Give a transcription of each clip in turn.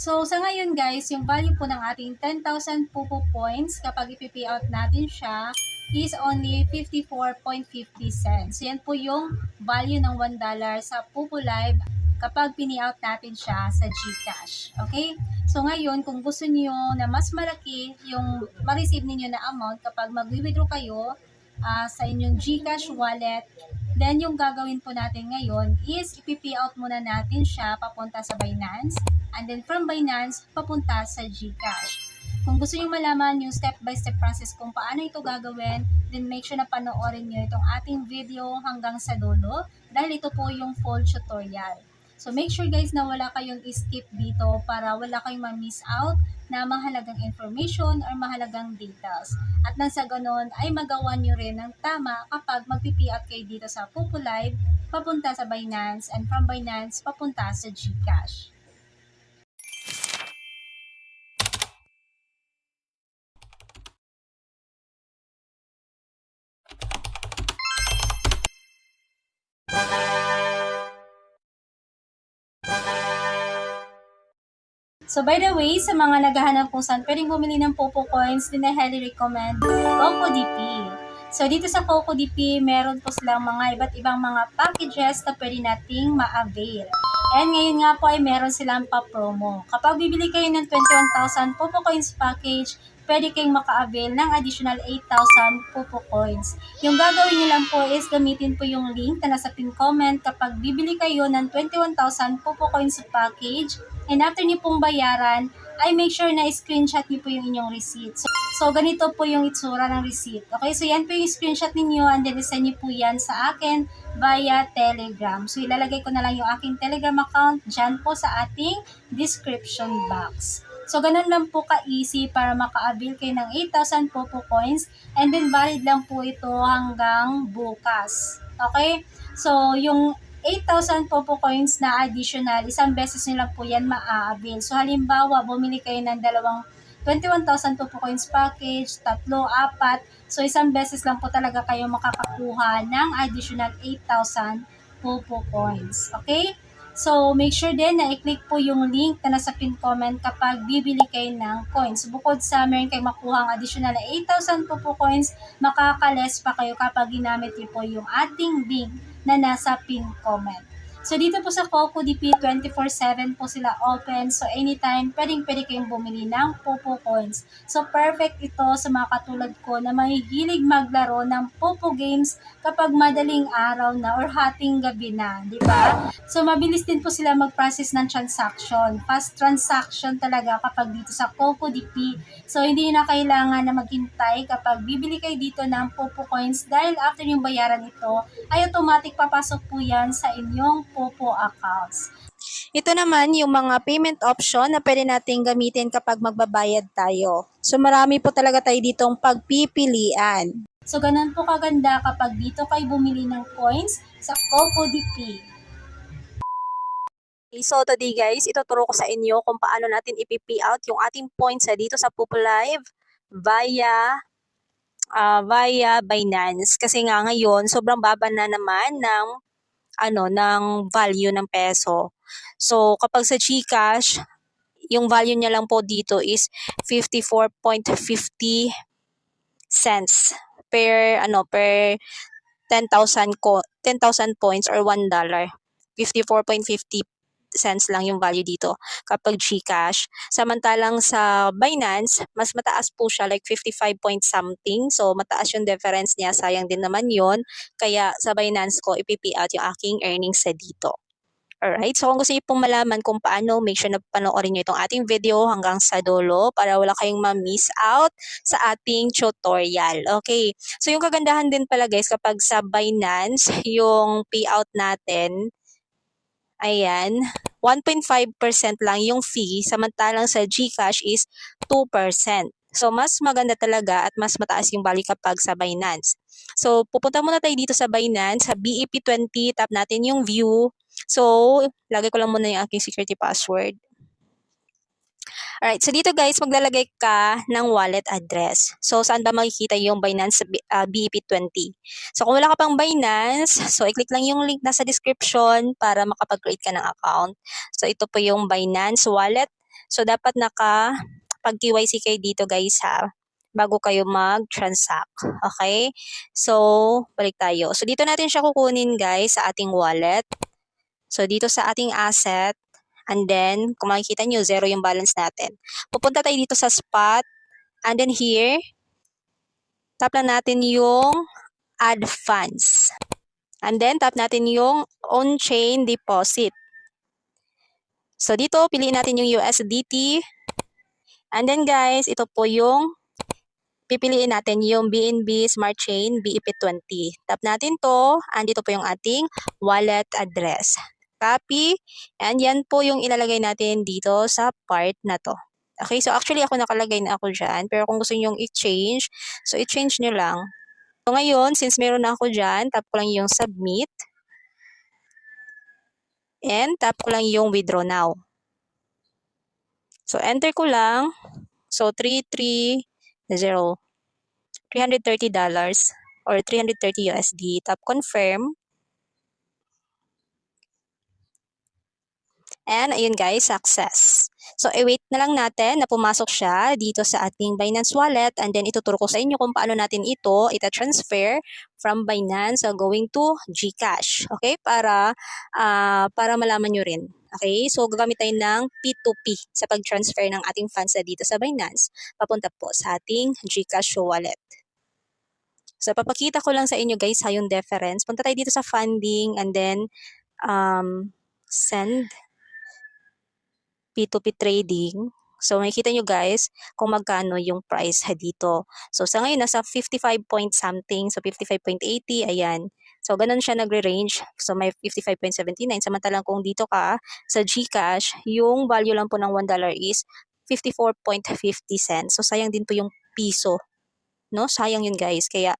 So, sa ngayon guys, yung value po ng ating 10,000 Pupo points kapag ipipay out natin siya is only 54.50 cents. So, yan po yung value ng $1 sa Pupo Live kapag pini-out natin siya sa GCash. Okay? So, ngayon, kung gusto niyo na mas malaki yung ma-receive ninyo na amount kapag mag-withdraw kayo sa inyong GCash wallet, then yung gagawin po natin ngayon is ipipi out muna natin siya papunta sa Binance, and then from Binance papunta sa GCash. Kung gusto niyo malaman yung step-by-step process kung paano ito gagawin, then make sure na panoorin niyo itong ating video hanggang sa dulo dahil ito po yung full tutorial. So make sure guys na wala kayong skip dito para wala kayong ma-miss out na mahalagang information or mahalagang details. At nang sa ganon ay magawa nyo rin ng tama kapag magpipi-out kayo dito sa Pupo Live papunta sa Binance, and from Binance papunta sa GCash. So by the way, sa mga naghahanap kung saan pwedeng bumili ng Popo Coins, din I highly recommend CocoDP. So dito sa CocoDP, meron po silang mga iba't ibang mga packages na pwede nating ma-avail. And ngayon nga po ay meron silang pa-promo. Kapag bibili kayo ng 21,000 Popo Coins package, pwede kayong maka-avail ng additional 8,000 Popo Coins. Yung gagawin nyo lang po is gamitin po yung link na nasa pin comment kapag bibili kayo ng 21,000 Popo Coins package. And after niyo pong bayaran, ay make sure na screenshot niyo po yung inyong receipt. So ganito po yung itsura ng receipt. Okay, so yan po yung screenshot ninyo, and then send niyo po yan sa akin via Telegram. So ilalagay ko na lang yung aking Telegram account dyan po sa ating description box. So ganun lang po ka-easy para maka-avail kayo ng 8,000 Popo Coins, and then valid lang po ito hanggang bukas. Okay? So yung 8,000 Popo Coins na additional, isang beses nyo lang po yan maa-avail. So halimbawa, bumili kayo ng dalawang 21,000 Popo Coins package, tatlo, apat. So isang beses lang po talaga kayo makakakuha ng additional 8,000 Popo Coins. Okay? So make sure din na i-click po yung link na nasa pin comment kapag bibili kayo ng coins. Bukod sa meron kayong makuha ang additional na 8,000 Popo Coins, makakales pa kayo kapag ginamit niyo po yung ating link na nasa pin comment. So dito po sa CocoDP, 24/7 po sila open. So anytime, pwede kayong bumili ng Popo Coins. So perfect ito sa mga katulad ko na mahihilig maglaro ng Popo games kapag madaling araw na or hating gabi na, di ba? So mabilis din po sila mag-process ng transaction. Fast transaction talaga kapag dito sa CocoDP. So hindi na kailangan na maghintay kapag bibili kayo dito ng Popo Coins dahil after yung bayaran ito, ay automatic papasok po yan sa inyong Popo accounts. Ito naman yung mga payment option na pwede nating gamitin kapag magbabayad tayo. So marami po talaga tayo ditong pagpipilian. So ganun po kaganda kapag dito kayo bumili ng coins sa CocoDP. So today guys, ituturo ko sa inyo kung paano natin ipi-pay out yung ating points dito sa Popo Live via Binance, kasi nga ngayon sobrang baba na naman ng value ng peso. So kapag sa GCash, yung value niya lang po dito is 54.50 cents per 10,000 points or $1. 54.50 cents lang yung value dito kapag GCash. Samantalang sa Binance, mas mataas po siya, like 55 point something. So mataas yung difference niya, sayang din naman yon. Kaya sa Binance ko ipipi out yung aking earnings sa dito. Alright, so kung gusto niyo pong malaman kung paano, make sure na panoorin niyo itong ating video hanggang sa dulo para wala kayong ma-miss out sa ating tutorial. Okay, so yung kagandahan din pala guys kapag sa Binance, yung payout natin, ayan, 1.5% lang yung fee, samantalang sa GCash is 2%. So, mas maganda talaga at mas mataas yung value kapag sa Binance. So, pupunta muna tayo dito sa Binance, sa BEP20, tap natin yung view. So, lagay ko lang muna yung aking security password. Alright, so dito guys, maglalagay ka ng wallet address. So, saan ba makikita yung Binance BEP20? So, kung wala ka pang Binance, so i-click lang yung link nasa description para makapag-create ka ng account. So, ito po yung Binance wallet So, dapat pag-KYC kayo dito guys ha, bago kayo mag-transact. Okay? So, balik tayo. So, dito natin siya kukunin guys sa ating wallet. So, dito sa ating asset, and then, kung makikita nyo, zero yung balance natin. Pupunta tayo dito sa spot, and then here, tap lang natin yung add funds. And then, tap natin yung on-chain deposit. So, dito, piliin natin yung USDT. And then, guys, ito po yung pipiliin natin yung BNB Smart Chain BEP20. Tap natin to, and dito po yung ating wallet address. Copy, and yan po yung ilalagay natin dito sa part na to. Okay, so actually ako nakalagay na ako dyan, pero kung gusto nyo i-change, so i-change nyo lang. So ngayon, since meron na ako dyan, tap ko lang yung submit, and tap ko lang yung withdraw now. So enter ko lang, so $330 or 330 USD. Tap confirm. And ayun guys, success. So i-wait na lang natin na pumasok siya dito sa ating Binance Wallet, and then ituturo ko sa inyo kung paano natin ito ita-transfer from Binance going to GCash. Okay? Para malaman nyo rin. Okay? So gagamit tayo ng P2P sa pag-transfer ng ating funds dito sa Binance papunta po sa ating GCash wallet. So, papakita ko lang sa inyo guys yung difference. Punta tayo dito sa funding and then send P2P trading. So, makikita nyo guys kung magkano yung price dito. So, sa ngayon, nasa 55 point something. So, 55.80. Ayan. So, ganun siya nagre-range. So, may 55.79. Samantalang kung dito ka sa GCash, yung value lang po ng $1 is 54.50 cents. So, sayang din po yung piso. No? Sayang yun guys. Kaya,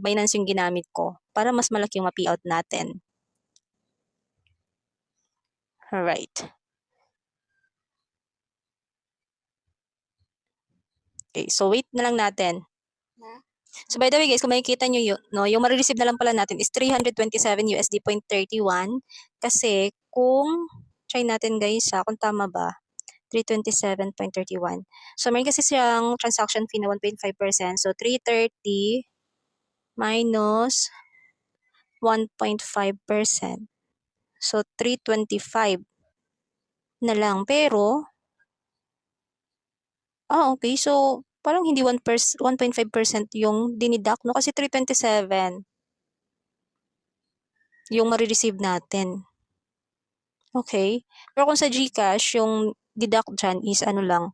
Binance yung ginamit ko para mas malaki yung ma-payout natin. Alright. Okay, so wait na lang natin. So by the way guys, kung makikita nyo yun, no, yung ma-receive na lang pala natin is 327 USD.31 kasi kung try natin guys kung tama ba, 327.31. So meron kasi siyang transaction fee na 1.5%. So 330 minus 1.5%. So 325 na lang. Pero, okay. So, parang hindi 1.5% yung dinidak, no? Kasi 327 yung marireceive natin. Okay. Pero kung sa GCash, yung deduct dyan is ano lang,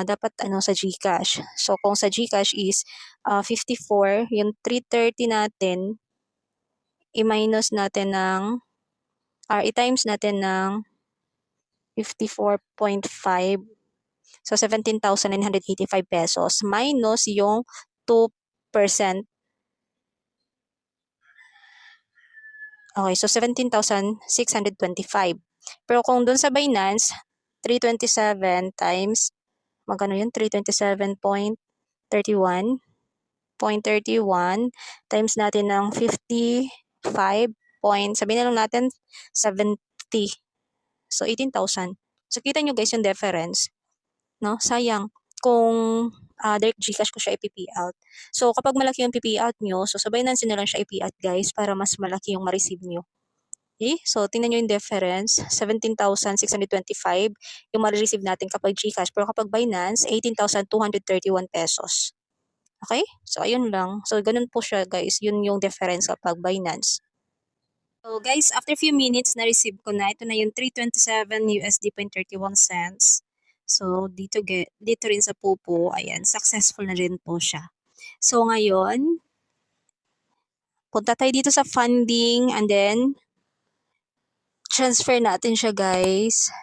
dapat sa GCash. So, kung sa GCash is 54, yung 330 natin, i-minus natin ng, i-times natin ng 54.5. So, 17,985 pesos minus yung 2%. Okay, so 17,625. Pero kung dun sa Binance, 327 times, magkano yun? 327.31. 0.31 times natin ng 55 sabihin na lang natin 70. So, 18,000. So, kita nyo guys yung difference. No? Sayang. Kung direct GCash ko siya i-pay out. So, kapag malaki yung pay out nyo, so sabay na lang siya i-pay out guys para mas malaki yung ma-receive nyo. Okay? So, tingnan nyo yung difference. 17,625 yung ma-receive natin kapag GCash. Pero kapag Binance, 18,231 pesos. Okay? So, ayun lang. So, ganun po siya guys. Yun yung difference kapag Binance. So, guys, after few minutes, na-receive ko na. Ito na yung 327 USD.31 cents. So, dito rin sa Popo, ayan, successful na rin po siya. So, ngayon, punta tayo dito sa funding and then, transfer natin siya, guys.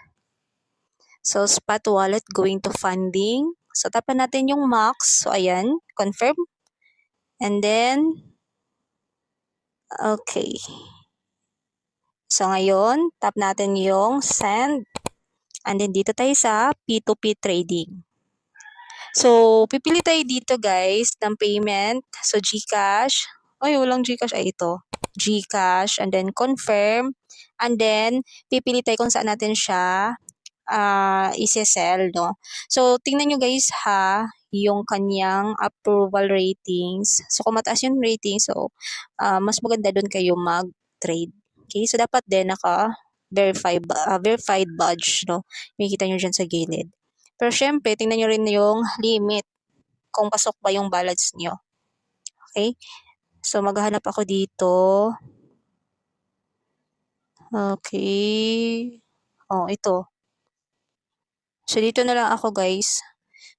So, spot wallet going to funding. So, tapan natin yung max. So, ayan, confirm. And then, okay. So, ngayon, tap natin yung send. And then, dito tayo sa P2P trading. So, pipili tayo dito guys ng payment. So, GCash. Ay, walang GCash. Ay, ito. GCash. And then, confirm. And then, pipili tayo kung saan natin siya ise-sell, no? So, tingnan nyo guys ha, yung kanyang approval ratings. So, kung mataas yung rating, so, mas maganda doon kayo mag-trade. Okay? So, dapat din verified badge, no? Makikita nyo dyan sa gilid. Pero, syempre, tingnan nyo rin yung limit kung pasok ba yung balance nyo. Okay? So, maghahanap ako dito. Okay. Oh, ito. So, dito na lang ako guys.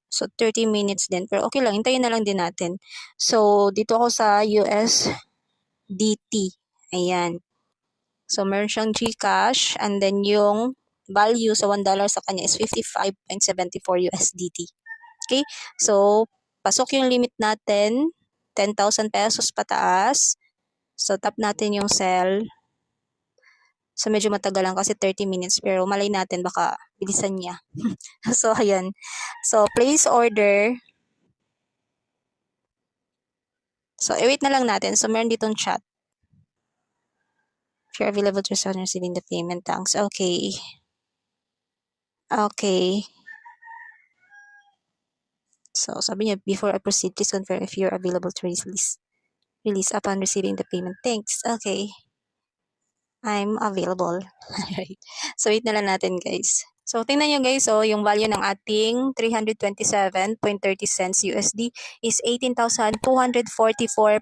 So, 30 minutes din. Pero okay lang, hintayin na lang din natin. So, dito ako sa USDT. Ayan. So, meron siyang GCash. And then, yung value sa $1 sa kanya is 55.74 USDT. Okay? So, pasok yung limit natin. 10,000 pesos pataas. So, tap natin yung sell. So, medyo matagal lang kasi 30 minutes. Pero malay natin, baka bilisan niya. So, ayan. So, place order. So, i-wait na lang natin. So, meron ditong chat. If you're available to respond receiving the payment, thanks. Okay. Okay. So, sabi niya, before I proceed, please confirm if you're available to release upon receiving the payment. Thanks. Okay. I'm available. Alright. So, wait na lang natin, guys. So, tingnan nyo guys, yung value ng ating 327.30 cents USD is 18,244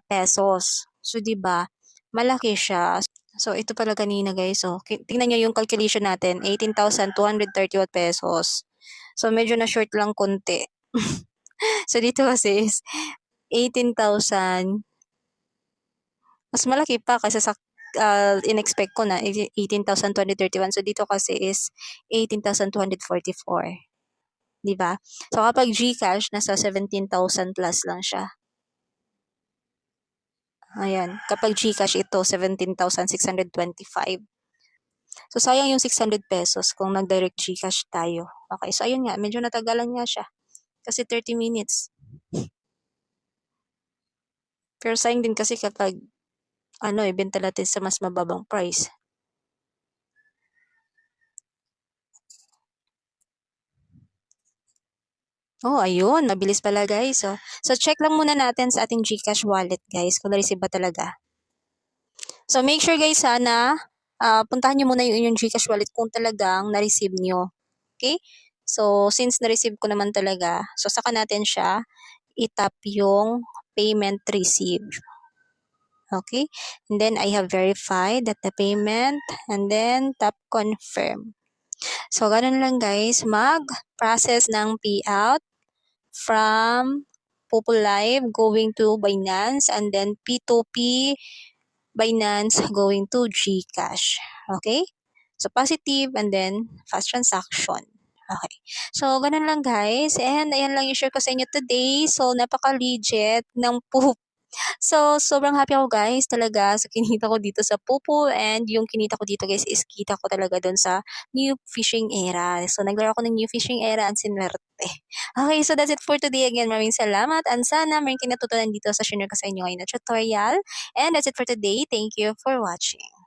pesos. So, diba? Malaki siya. So, ito pala kanina guys. Tingnan nyo yung calculation natin. 18,231 pesos. So, medyo na short lang konti. So, dito kasi is 18,000. Mas malaki pa kasi sa in-expect ko na 18,231. So, dito kasi is 18,244. Diba? So, kapag GCash, nasa 17,000 plus lang siya. Ayan. Kapag GCash ito, 17,625. So, sayang yung 600 pesos kung nag-direct GCash tayo. Okay. So, ayun nga. Medyo natagalan nga siya. Kasi 30 minutes. Pero sayang din kasi kapag ibenta natin sa mas mababang price. Oh, ayun. Mabilis pala, guys. So, check lang muna natin sa ating GCash wallet, guys, kung na-receive ba talaga. So, make sure, guys, na puntahan nyo muna yung inyong GCash wallet kung talagang na-receive nyo. Okay? So, since na-receive ko naman talaga, so, saka natin siya itap yung payment received. Okay? And then, I have verified that the payment, and then, tap confirm. So, ganun lang, guys. Mag-process ng payout from Popo Live going to Binance, and then P2P Binance going to GCash. Okay? So, positive and then fast transaction. Okay. So, ganun lang guys. And ayan lang yung share ko sa inyo today. So, napaka-legit ng Poop. So, sobrang happy ako guys talaga sa kinita ko dito sa Pupo, and yung kinita ko dito guys is kita ko talaga doon sa New Fishing Era. So, naglaro ako ng New Fishing Era and sinwerte. Okay, so that's it for today. Again, maraming salamat, and sana may kinatutunan dito sa share ko sa inyo ngayon na tutorial. And that's it for today. Thank you for watching.